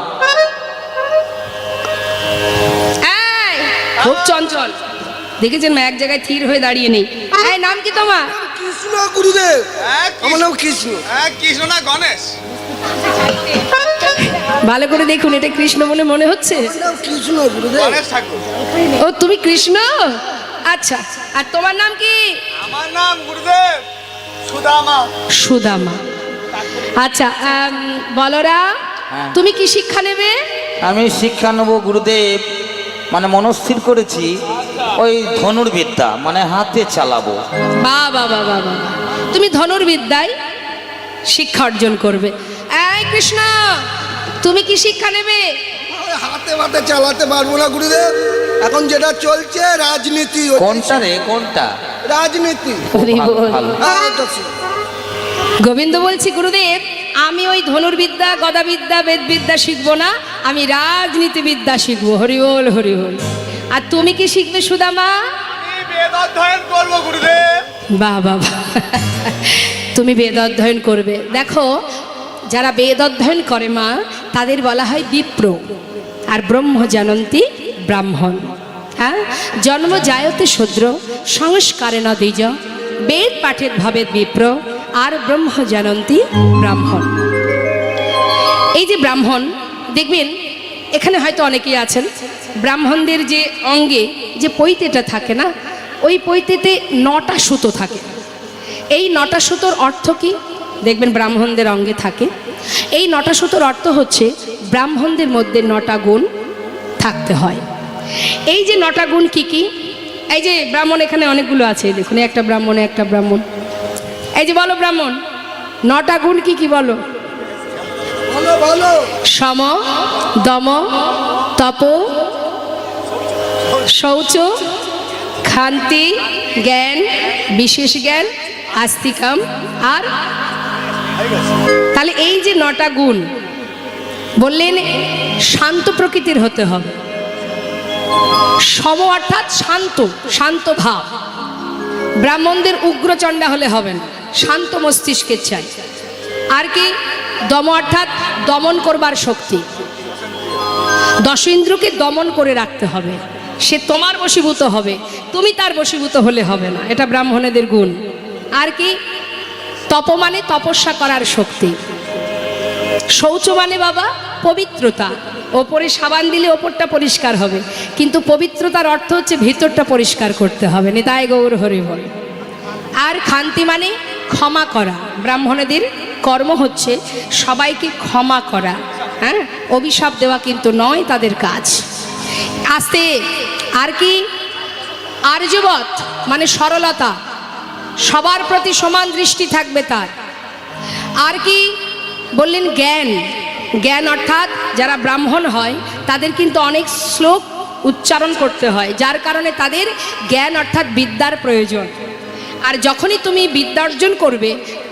এই খুব চঞ্চল, দেখেছেন এক জায়গায় থির হয়ে দাঁড়িয়ে নেই। এই নাম কি তোমার? কৃষ্ণ গুরুদেব। আমার নাম কৃষ্ণ। কৃষ্ণ না গণেশ? ভালো করে দেখুন, এটা কৃষ্ণ বলে মনে হচ্ছে। আমার নাম কৃষ্ণ গুরুদেব। গণেশ ঠাকুর। ও তুমি কৃষ্ণ, আচ্ছা। আর তোমার নাম কি? আমার নাম গুরুদেব সুদামা। সুদামা। আচ্ছা বলরাম, হ্যাঁ। তুমি কি শিক্ষা নেবে? আমি শিক্ষা নেব গুরুদেব, মানে মনস্থির করেছি ওই ধনুর্বিদ্যা, মানে হাতে চালাবো। বাহ বাহ বাহ বাহ বাহ, তুমি ধনুর্বিদ্যায় শিক্ষা অর্জন করবে। এই কৃষ্ণ, তুমি কি শিক্ষা নেবে? হাতে হাতে চালাতে পারবো না গুরুদেব, এখন যেটা চলছে রাজনীতি হচ্ছে। কোনটা রে কোনটা? রাজনীতি। হরি ভালো, বল। ভালো। হ্যাঁ, এটা ছিল। গোবিন্দ বলছি গুরুদেব, আমি ওই ধনুর্বিদ্যা, গদাবিদ্যা, বেদবিদ্যা শিখবো না, আমি রাজনীতিবিদ্যা শিখবো। হরি বল হরি বল। আর তুমি কি শিখবে সুদামা? আমি বেদ অধ্যয়ন করবো গুরুদেব। বাহ বাহ বাহ। তুমি বেদ অধ্যয়ন করবে। দেখো, যারা বেদ অধ্যয়ন করে মা, তাদের বলা হয় বিপ্র, আর ব্রহ্ম জানন্তি ব্রাহ্মণ। হ্যাঁ, জন্ম জায়তে শূদ্র, সংস্কারে ন দ্বিজ, বেদ পাঠের ভাবে বিপ্র, আর ব্রহ্ম জানন্তি ব্রাহ্মণ। এই যে ব্রাহ্মণ, দেখবেন এখানে হয়তো অনেকেই আছেন, ব্রাহ্মণদের যে অঙ্গে যে পৈতেটা থাকে না, ওই পৈতেতে 9টা সুতো থাকে। এই 9টা সুতোর অর্থ কি? দেখবেন ব্রাহ্মণদের অঙ্গে থাকে। এই 9টা সুতোর অর্থ হচ্ছে ব্রাহ্মণদের মধ্যে 9টা গুণ থাকতে হয়। এই যে 9টা গুণ কি কি? এই যে ব্রাহ্মণ এখানে অনেকগুলো আছে, দেখুন একটা ব্রাহ্মণ, একটা ব্রাহ্মণ। এই যে বলো ব্রাহ্মণ, 9টা গুণ কি কি বলো? ভালো ভালো। সম, দম, তপ, শৌচ, ক্ষান্তি, জ্ঞান, বিশেষ জ্ঞান, আস্তিকাম, আর তাহলে এই যে 9টা গুণ বললেন, শান্ত প্রকৃতির হতে হবে। সম অর্থাৎ শান্ত, শান্ত ভাব। ব্রাহ্মণদের উগ্রচণ্ডা হলে হবে না, শান্ত মস্তিষ্কের চাই। আর কি? দম অর্থাৎ দমন করবার শক্তি, 10 ইন্দ্রকে দমন করে রাখতে হবে। সে তোমার বশীভূত হবে, তুমি তার বশীভূত হলে হবে না, এটা ব্রাহ্মণেদের গুণ। আর কি? তপ মানে তপস্যা করার শক্তি। শৌচ মানে বাবা পবিত্রতা, ওপরে সাবান দিলে ওপরটা পরিষ্কার হবে, কিন্তু পবিত্রতার অর্থ হচ্ছে ভিতরটা পরিষ্কার করতে হবে। নিতাই গৌর হরি বল। আর ক্ষান্তি মানে ক্ষমা করা। ব্রাহ্মণদের কর্ম হচ্ছে সবাইকে ক্ষমা করা। হ্যাঁ, অভিশাপ দেওয়া কিন্তু নয় তাদের কাজ। আস্তে। আর কি? আর্যবৎ মানে সরলতা, সবার প্রতি সমান দৃষ্টি থাকবে তার। আর কি বললেন? জ্ঞান। জ্ঞান অর্থাৎ যারা ব্রাহ্মণ হয় তাদের কিন্তু অনেক শ্লোক উচ্চারণ করতে হয়, যার কারণে তাদের জ্ঞান অর্থাৎ বিদ্যার প্রয়োজন। আর যখনই তুমি বিদ্যা অর্জন করবে,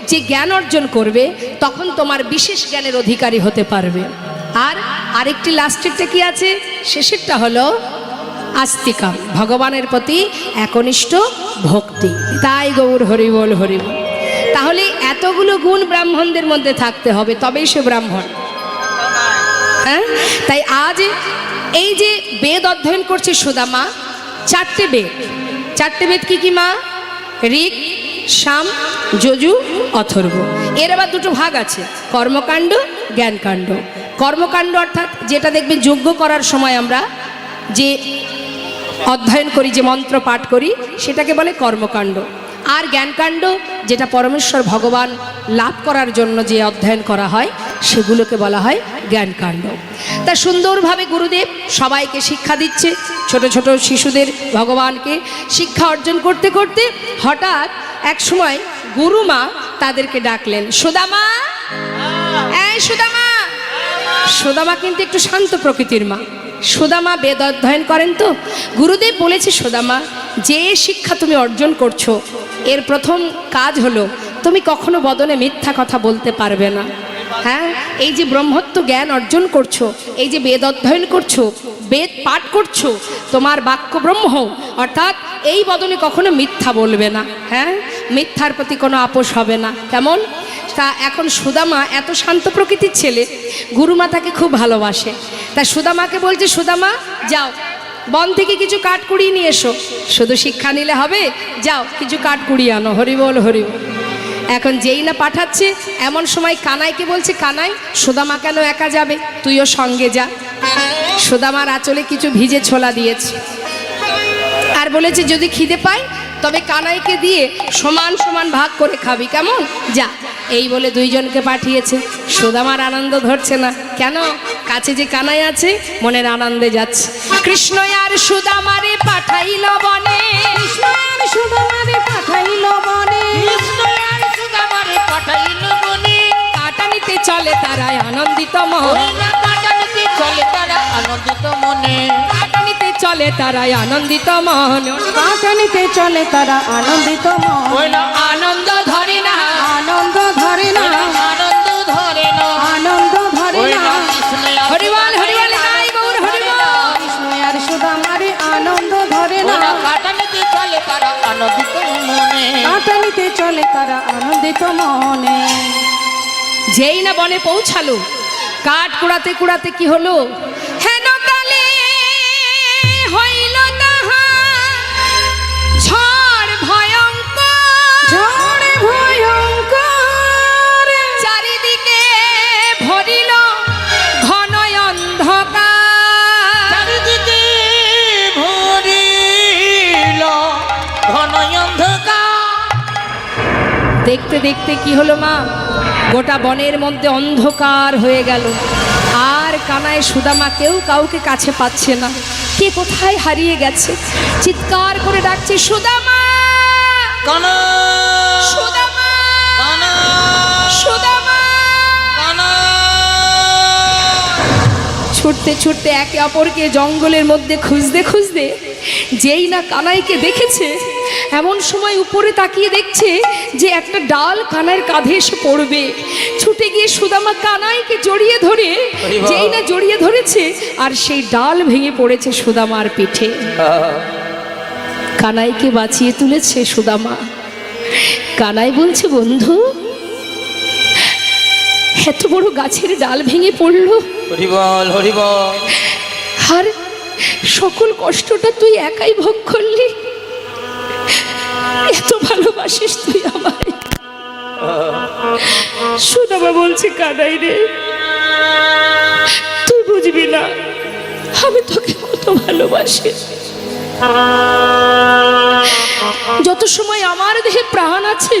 যে জ্ঞান অর্জন করবে, তখন তোমার বিশেষ জ্ঞানের অধিকারী হতে পারবে। আর আরেকটি লাস্টেরটা কি আছে? শেষেরটা হলো আস্তিকা, ভগবানের প্রতি একনিষ্ঠ ভক্তি। তাই গৌর হরি বল হরি বল। তাহলে এতগুলো গুণ ব্রাহ্মণদের মধ্যে থাকতে হবে, তবেই সে ব্রাহ্মণ। হ্যাঁ, তাই আজ এই যে বেদ অধ্যয়ন করছে সুদামা, 4টে বেদ। 4টে বেদ কি কি মা? ঋক, সাম, যজু, অথর্ব। এর আবার 2টো ভাগ আছে, কর্মকাণ্ড, জ্ঞানকাণ্ড। কর্মকাণ্ড অর্থাৎ যেটা দেখবে যজ্ঞ করার সময় আমরা যে অধ্যয়ন করি, যে মন্ত্র পাঠ করি, সেটাকে বলে কর্মকাণ্ড। আর জ্ঞানকাণ্ড যেটা পরমেশ্বর ভগবান লাভ করার জন্য যে অধ্যয়ন করা হয়, সেগুলোকে বলা হয় জ্ঞানকাণ্ড। তা সুন্দরভাবে গুরুদেব সবাইকে শিক্ষা দিচ্ছে, ছোট ছোট শিশুদের ভগবানকে শিক্ষা অর্জন করতে করতে হঠাৎ এক সময় গুরুমা তাদেরকে ডাকলেন, সুদামা, এই সুদামা, সুদামা কিন্তু একটু শান্ত প্রকৃতির মা। সুদামা বেদ অধ্যয়ন করেন তো। গুরুদেব বলেছে, সুদামা, যে শিক্ষা তুমি অর্জন করছো এর প্রথম কাজ হলো তুমি কখনো বদনে মিথ্যা কথা বলতে পারবে না। হ্যাঁ, এই যে ব্রহ্মত্ব জ্ঞান অর্জন করছো, এই যে বেদ অধ্যয়ন করছো, বেদ পাঠ করছো, তোমার বাক্য ব্রহ্ম, অর্থাৎ এই বদনে কখনো মিথ্যা বলবে না। হ্যাঁ, মিথ্যার প্রতি কোনো আপোষ হবে না। কেমন? তা এখন সুদামা এত শান্ত প্রকৃতির ছেলে, গুরুমা তাকে খুব ভালোবাসে। তা সুদামাকে বলছে, সুদামা যাও বন থেকে কিছু কাঠ কুড়িয়ে নিয়ে এসো। শুধু শিক্ষা নিলে হবে? যাও কিছু কাঠ কুড়িয়ে আনো। হরিবল হরিবল। এখন যেই না পাঠাচ্ছে এমন সময় কানাইকে বলছে, কানাই, সুদামা কেন একা যাবে, তুইও সঙ্গে যা। সুদামার আঁচলে কিছু ভিজে ছোলা দিয়েছে আর বলেছে, যদি খিদে পাই তবে কানাইকে দিয়ে সমান সমান ভাগ করে খাবি, কেমন? যা। এই বলে দুইজনকে পাঠিয়েছে। সুদামার আনন্দ ধরছে না। কেন? কাছে যে কানাই আছে, মনের আনন্দে যাচ্ছে। কৃষ্ণ আর সুদামারে পাঠাইল বনে, কৃষ্ণ আর সুদামারে পাঠাইল বনে, কৃষ্ণ আর সুদামারে পাঠাইল বনে, কাটা নিতে চলে তারাই আনন্দিত মন, কাটা নিতে চলে তারা আনন্দিত মনে, কাটা নিতে চলে তারাই আনন্দিত মন। কাটা নিতে চলে তারা আনন্দিত মন। হইল আনন্দ ধরে না, আনন্দ ধরে না, আনন্দ ধরে না, আনন্দ ধরে হইল না। কৃষ্ণ আর হরিবল হরিবল, নাই গৌর হরিবল। কৃষ্ণ আর সুদামারে আনন্দ ধরে না, হইল কাটা নিতে চলে তারা আনন্দিত মনে। কাটা নিতে চলে তারা আনন্দিত মনে। যেই না বনে পৌঁছালো, কাঠ কুড়াতে কুড়াতে কি হলো, হেন কালে হইল তাহার ঝড় ভয়ঙ্কর, ঝড় ভয়ঙ্কর, চারিদিকে ভরিল ঘন অন্ধকার, চারিদিকে ভরিল ঘন অন্ধকার। দেখতে দেখতে কি হলো মা, গোটা বনের মধ্যে অন্ধকার হয়ে গেল। আর কানায় সুদামা কেউ কাউকে কাছে পাচ্ছে না। কে কোথায় হারিয়ে গেছে। চিৎকার করে ডাকছে, সুদামা, কানা সুদামা, কানা সুদামা। কানা। ছুটতে ছুটতে একে অপরকে জঙ্গলের মধ্যে খুঁজতে খুঁজতে যেই না কানাইকে দেখেছে, এমন সময় উপরে তাকিয়ে দেখছে যে একটা ডাল কানাইয়ের কাঁধে এসে পড়বে। ছুটে গিয়ে সুদামা কানাইকে জড়িয়ে ধরে, যেই না জড়িয়ে ধরেছে, আর সেই ডাল ভেঙে পড়েছে সুদামার পিঠে। কানাইকে বাঁচিয়ে তুলেছে সুদামা। কানাই বলছে, বন্ধু, এত বড় গাছের ডাল ভেঙে পড়লো, হরিবল হরিবল। আর সকল কষ্টটা তুই একাই ভোগ করলি। এত ভালোবাসিস তুই আমায়। সুদামা বলছে, কানাই রে, তুই বুঝবি না আমি তোকে কত ভালোবাসি। যত সময় আমার দেহে প্রাণ আছে,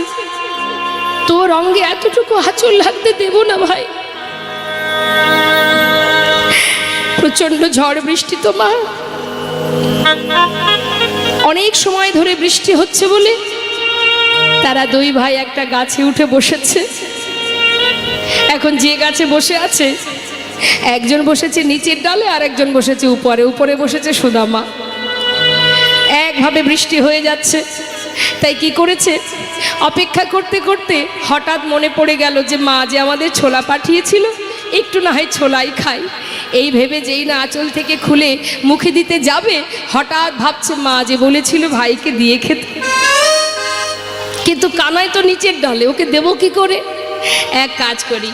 তোর অঙ্গে এতটুকু আঁচল লাগতে দেব না ভাই। প্রচন্ড ঝড় বৃষ্টি তো মা, অনেক সময় ধরে বৃষ্টি হচ্ছে বলে তারা দুই ভাই একটা গাছে উঠে বসেছে। এখন যে গাছে বসে আছে, একজন বসেছে নিচের ডালে আর একজন বসেছে উপরে। উপরে বসেছে সুদামা। একভাবে বৃষ্টি হয়ে যাচ্ছে, তাই কি করেছে, অপেক্ষা করতে করতে হঠাৎ মনে পড়ে গেল যে মা যে আমাদের ছোলা পাঠিয়েছিল, একটু না হয় ছোলাই খাই। এই ভেবে যেই না আঁচল থেকে খুলে মুখে দিতে যাবে, হঠাৎ ভাবছে মা যে বলেছিল ভাইকে দিয়ে খেতে, কিন্তু কানাই তো নিচের ডালে, ওকে দেবো কি করে। এক কাজ করি,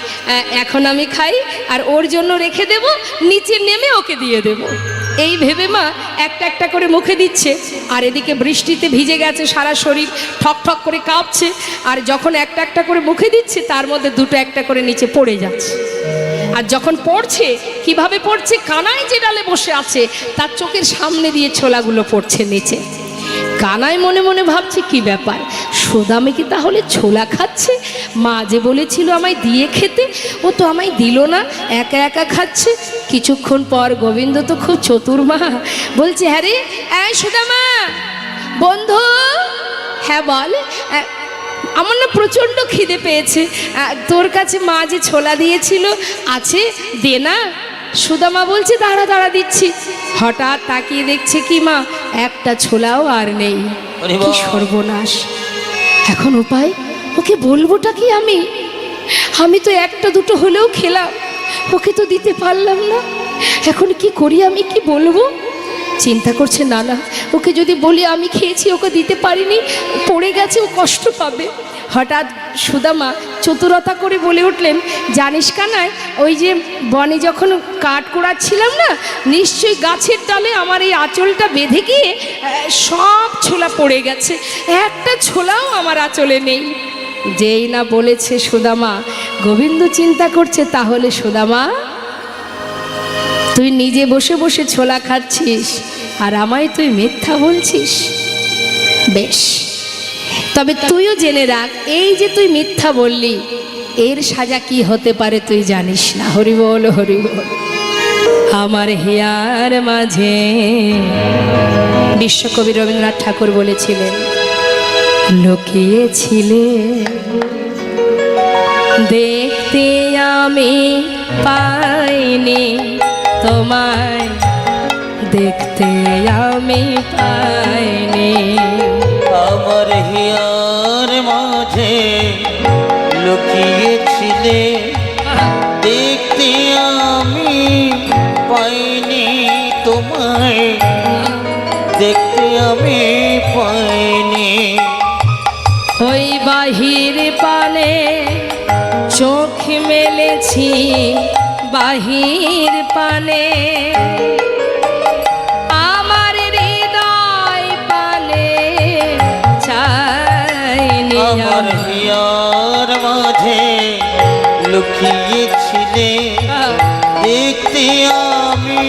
এখন আমি খাই আর ওর জন্য রেখে দেব, নিচে নেমে ওকে দিয়ে দেব। এই ভেবে মা একটা একটা করে মুখে দিচ্ছে, আর এদিকে বৃষ্টিতে ভিজে গেছে সারা শরীর, ঠক ঠক করে কাঁপছে। আর যখন একটা একটা করে মুখে দিচ্ছে, তার মধ্যে দুটো একটা করে নিচে পড়ে যাচ্ছে। আর যখন পড়ছে, কিভাবে পড়ছে, কানাই যে ডালে বসে আছে তার চোখের সামনে দিয়ে ছোলাগুলো পড়ছে নিচে। কানাই মনে মনে ভাবছে, কি ব্যাপার, সুদামে কি তাহলে ছোলা খাচ্ছে? মা যে বলেছিল আমায় দিয়ে খেতে, ও তো আমায় দিল না, একা একা খাচ্ছে। কিছুক্ষণ পর গোবিন্দ তো খুব চতুর মা, বলছে, হ্যাঁ রে, এই সুদামা বন্ধু, হ্যাঁ বল, আমার না প্রচণ্ড খিদে পেয়েছে, তোর কাছে মা যে ছোলা দিয়েছিল আছে, দে না। সুদামা বলছে দাঁড়া দাঁড়া দিচ্ছি। হঠাৎ তাকিয়ে দেখছে কি মা, একটা ছোলাও আর নেই। ওরে কি বাবা। সর্বনাশ! এখন উপায়, ওকে বলবোটা কি? আমি তো একটা দুটো হলেও খেলাম, ওকে তো দিতে পারলাম না। এখন কি করি, আমি কি বলবো? চিন্তা করছে না না, ওকে যদি বলি আমি খেয়েছি, ওকে দিতে পারিনি, পড়ে গেছে, ও কষ্ট পাবে। হঠাৎ সুদামা চতুরতা করে বলে উঠলেন, জানিস কানাই, ওই যে বনে যখন কাঠ কোড়াচ্ছিলাম না, নিশ্চয়ই গাছের ডালে আমার এই আঁচলটা বেঁধে গিয়ে সব ছোলা পড়ে গেছে, একটা ছোলাও আমার আঁচলে নেই। যেই না বলেছে সুদামা, গোবিন্দ চিন্তা করছে, তাহলে সুদামা তুই নিজে বসে বসে ছোলা খাচ্ছিস আর আমায় তুই মিথ্যা বলছিস? বেশ, তবে তুইও জেনে রাখ, এই যে তুই মিথ্যা বললি, এর সাজা কি হতে পারে তুই জানিস না। হরি বল, হরি বল। আমার হিয়ার মাঝে বিশ্বকবি রবীন্দ্রনাথ ঠাকুর বলেছিলেন, লুকিয়েছিলে দেখতে আমি পাইনি তোমায়, দেখতে আমি পাইনি। আমার হিয়ার মাঝে লুকিয়েছিলে দেখতে আমি পাইনি তোমায়, দেখতে আমি পাইনি। ওই বাহির পানে চোখ মেলেছি, বাহির পানে আমার হৃদয় পানে চাইনি। আমার হিয়ার মাঝে লুকিয়েছিলে দেখতে আমি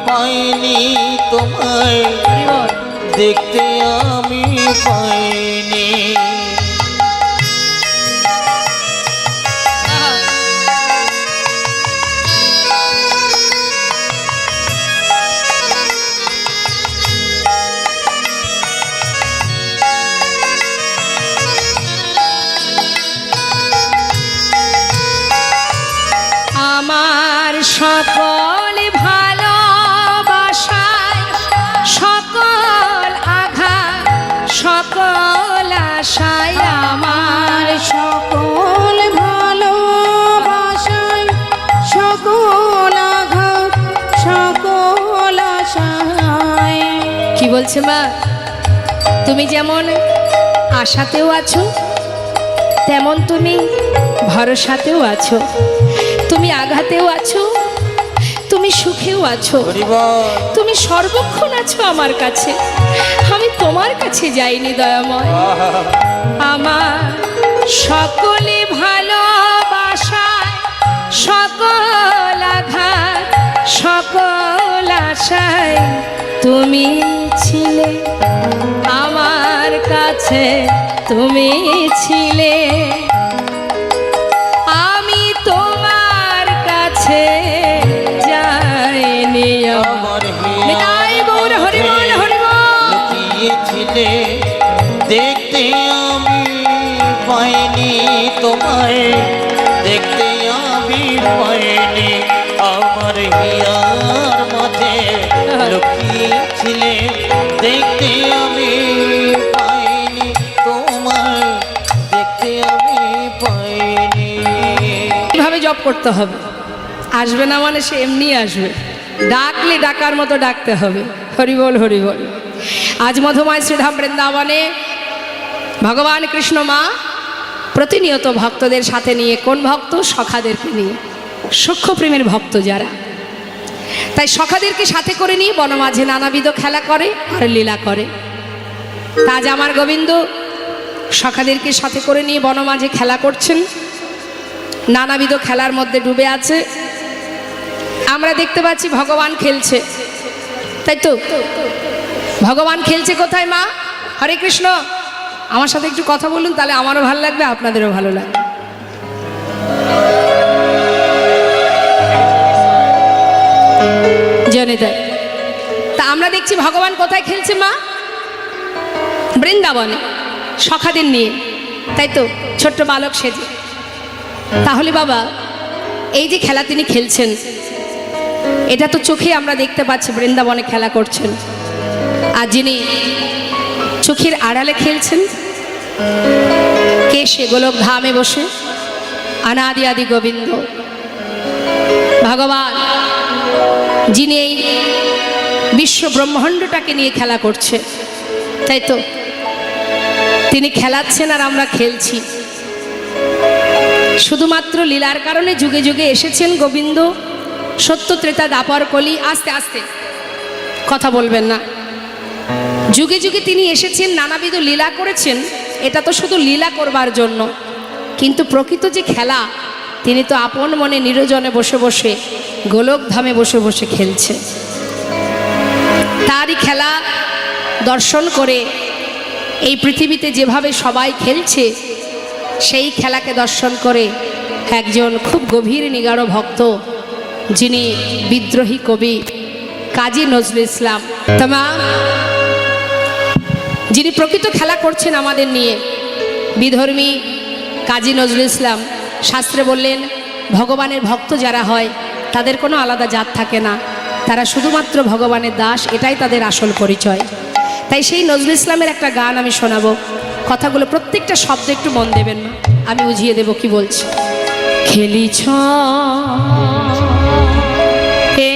পাইনি তোমায়, দেখতে আমি পাইনি। আমার সকল ভালোবাসায়, সকল আঘাত, সকল আশায়, আমার সকল ভালোবাসায়, সকল আঘাত, সকল আশায়। কি বলছে মা? তুমি যেমন আশাতেও আছো, তেমন তুমি ভরসাতেও আছো, তুমি আঘাতেও আছো, তুমি সুখেও আছো, তুমি সর্বক্ষণ আছো আমার কাছে। আমি তোমার কাছে যাইনি দয়াময়। আমার সকলে ভালোবাসায়, সকল আঘাত, সকল আশায় তুমি ছিলে আমার কাছে, তুমি ছিলে। আমি তোমার কাছে যাইনি। আমার নিতাই গৌর হরি বল, হরি বল। লুকিয়েছিলে দেখতে আমি পাইনি তোমায়, দেখতে আমি পাইনি। আমার হিয়ার মাঝে লুকিয়েছিলে দেখতে আমি পাইনি তোমায়, দেখতে আমি পাইনি। কিভাবে জব করতে হবে? আসবে না মানে সে এমনি আসবে, ডাকলে ডাকার মতো ডাকতে হবে। হরি বল, হরি বল। আজ মধুময় শ্রীধাম বৃন্দাবনে ভগবান কৃষ্ণ মা প্রতিনিয়ত ভক্তদের সাথে নিয়ে, কোন ভক্ত? সখাদেরকে নিয়ে, সূক্ষ্ম প্রেমের ভক্ত যারা, তাই সখাদেরকে সাথে করে নিয়ে বনমাঝে নানাবিধ খেলা করে আর লীলা করে। আজ আমার গোবিন্দ সখাদেরকে সাথে করে নিয়ে বনমাঝে খেলা করছেন, নানাবিধ খেলার মধ্যে ডুবে আছে। আমরা দেখতে পাচ্ছি ভগবান খেলছে, তাই তো? ভগবান খেলছে কোথায় মা? হরে কৃষ্ণ, আমার সাথে একটু কথা বলুন, তাহলে আমারও ভালো লাগবে, আপনাদেরও ভালো লাগবে। জেনে দেয়। তা আমরা দেখছি ভগবান কোথায় খেলছে মা? বৃন্দাবনে সখাদের নিয়ে। তাই তো, ছোট্ট বালক সেজে। তাহলে বাবা, এই যে খেলা তিনি খেলছেন, এটা তো চোখে আমরা দেখতে পাচ্ছি বৃন্দাবনে খেলা করছেন। আর যিনি চোখের আড়ালে খেলছেন, কে সে? গোলক ধামে বসে অনাদি আদি গোবিন্দ ভগবান, যিনি এই বিশ্ব ব্রহ্মাণ্ডটাকে নিয়ে খেলা করছে, তাই তো, তিনি খেলাচ্ছেন আর আমরা খেলছি। শুধুমাত্র লীলার কারণে যুগে যুগে এসেছেন গোবিন্দ, সত্য ত্রেতা দ্বাপর কলি। আস্তে আস্তে কথা বলবেন না। যুগে যুগে তিনি এসেছেন, নানাবিধ লীলা করেছেন, এটা তো শুধু লীলা করবার জন্য, কিন্তু প্রকৃত যে খেলা, তিনি তো আপন মনে নিরজনে বসে বসে গোলকধামে বসে বসে খেলছে। তারই খেলা দর্শন করে এই পৃথিবীতে যেভাবে সবাই খেলছে, সেই খেলাকে দর্শন করে একজন খুব গভীর নিগাড় ভক্ত, যিনি বিদ্রোহী কবি কাজী নজরুল ইসলাম তামাম, যিনি প্রকৃত খেলা করছেন আমাদের নিয়ে, বিধর্মী কাজী নজরুল ইসলাম শাস্ত্রে বললেন, ভগবানের ভক্ত যারা হয় তাদের কোনো আলাদা জাত থাকে না, তারা শুধুমাত্র ভগবানের দাস, এটাই তাদের আসল পরিচয়। তাই সেই নজরুল ইসলামের একটা গান আমি শোনাবো, কথাগুলো প্রত্যেকটা শব্দ একটু মন দেবেন না, আমি বুঝিয়ে দেব কি বলছি। খেলিছ এ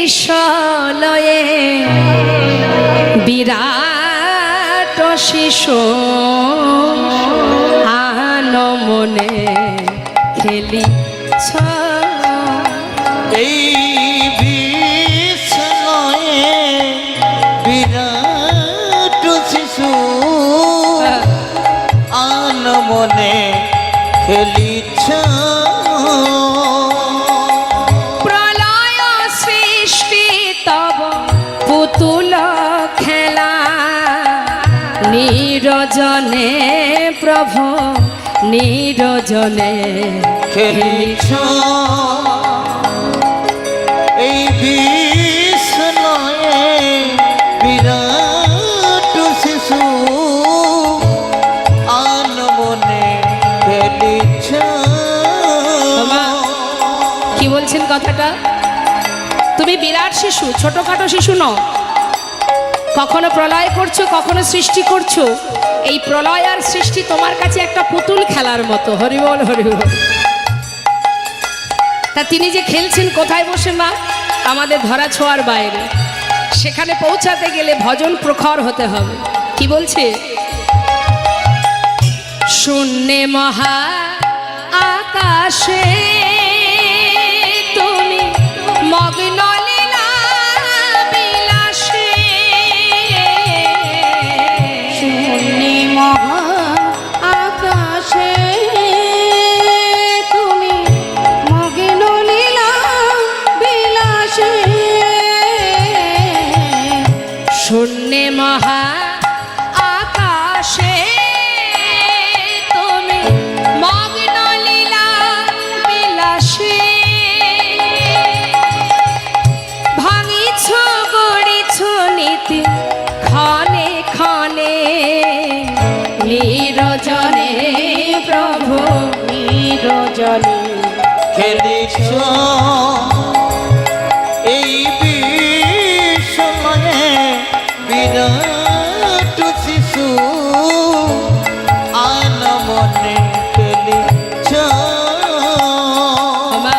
বিশ্বলয়ে বিরাট শিশু আন মনে খেলিছ এই বিশ্বলয়ে বিরাট শিশু আন মনে খেলিছ। প্রলয় সৃষ্টি তব পুতুল খেলা, নিরজনে প্রভু নিরজনে খেলিছ এই বিশ্বলয়ে বিরাট শিশু আন মনে খেলিছ। কি বলছেন কথাটা? তুমি বিরাট শিশু, ছোটখাটো শিশু নও। কখনো প্রলয় করছো, কখনো সৃষ্টি করছো। এই প্রলয় আর সৃষ্টি তোমার কাছে একটা পুতুল খেলার মতো। হরিবল হরিবল। তা তিনি যে খেলছেন কোথায় বসে মা? আমাদের ধরা ছোঁয়ার বাইরে। সেখানে পৌঁছাতে গেলে ভজন প্রখর হতে হবে। কি বলছে? শূন্যে মহা আকাশে তুমি মগ্ন লীলা বিলাসে। শূন্যে মহা আকাশে তুমি মগ্ন লীলা বিলাসে। শূন্যে মহা আকাশে তুমি মগ্ন লীলা বিলাসে। ভাঙিছ গড়িছ নীতি ক্ষণে ক্ষণে, নিরজনে প্রভু নিরজনে খেলিছ এই বিশ্বলয়ে বিরাট শিশু আন মনে খেলিছ। মা,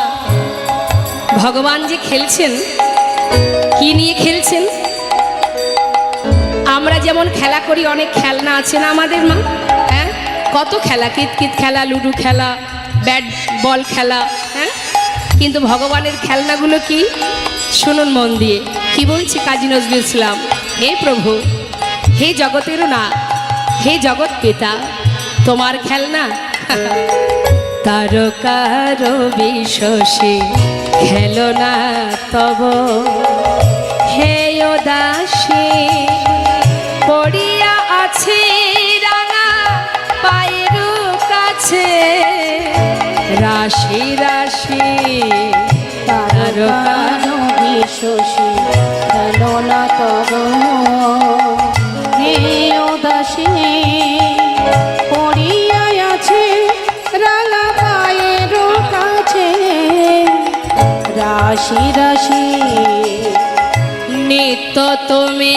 ভগবান যে খেলছেন, কি নিয়ে খেলছেন? আমরা যেমন খেলা করি, অনেক খেলনা আছে না আমাদের মা? হ্যাঁ, কত খেলা, কিতকিত খেলা, লুডো খেলা, ব্যাট বল খেলা, হ্যাঁ। কিন্তু ভগবানের খেলনাগুলো কি? শুনুন মন দিয়ে, কি বলছি কাজী নজরুল ইসলাম। হে প্রভু, হে জগতেরও না, হে জগৎ পিতা, তোমার খেলনা তারকার বিশ্বসী খেলনা তব। হে দাসী পড়িয়া আছে রাঙা পায়ের কাছে, রাশি রাশি তারকার বিশ্বসী খেলনা তব। হে উদাসী রাশি রাশি নিত্য তুমি